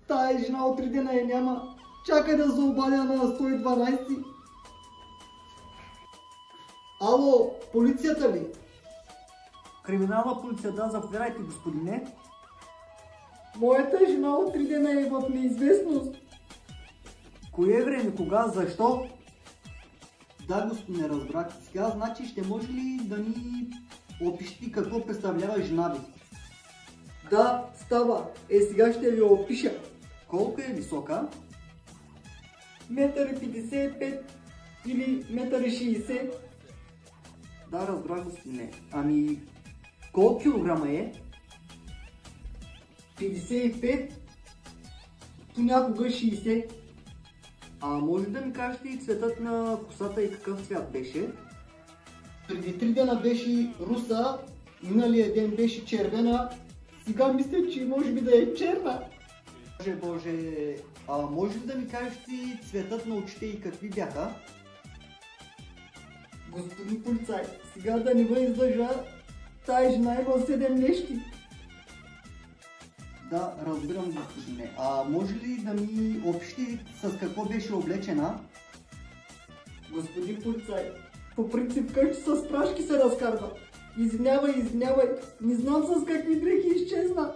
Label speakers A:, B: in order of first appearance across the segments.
A: Тая жена от 3 дена я няма. Чакай да заобадя на 112. Ало, полицията ли?
B: Криминална полиция, да, заповядайте, господине.
A: Моята жена от 3 дена е в неизвестност.
B: Кое време, кога, защо?
A: Да, господине, разбрах. Сега, значи, ще може ли да ни опишете какво представлява жена ви? Да, става. Сега ще ви опиша.
B: Колко е висока?
A: 1,55 м или 1,60 м.
B: Да, разбрах, господине. Ами, колко килограма е?
A: 55, понякога 60.
B: А може да ми кажете и цветът на косата и какъв цвят беше?
A: Преди 3 дена беше руса, миналия ден беше червена, сега мисля, че може би да е черна.
B: Боже, може ли да ми кажете цветът на очите и какви бяха?
A: Господин полицай, сега да не ви излъжа, тая жена има 7 лещи.
B: Да, разбирам, господине. Може ли да ми общи с какво беше облечена?
A: Господин полицай, по принцип къщи с прашки се разкарва. Извинявай, не знам с какви дрехи изчезна.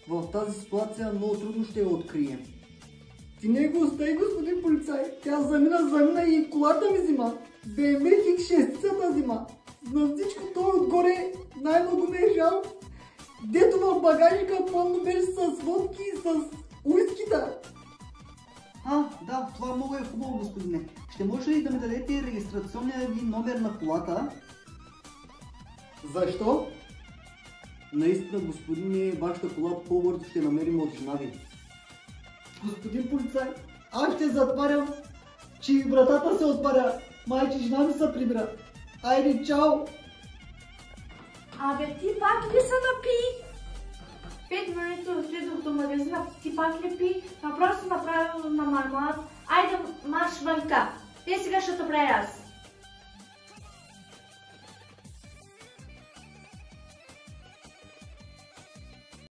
B: В тази ситуация много трудно ще я открием.
A: Ти не го остави, господин полицай. Тя замина и колата ми взима. BMW X6 взима. На всичко той отгоре най-много ме е жал. Дето в багажника пълно беше с водки и с уискита.
B: Да, това много е хубаво, господине. Ще може ли да ми дадете регистрационния ви номер на колата?
A: Защо?
B: Наистина, господине, вашата кола по-бързо ще намерим от жена ви.
A: Господин полицай, аз ще затварям, че вратата се отваря. Майче, жена ми се прибира. Айде, чао!
C: Абе, ти пак ли се напи? 5 минути отидох до магазина, ти пак ли пи? Въпрос направил на мармалад. Айде, марш вънка. Те сега ще те правя аз.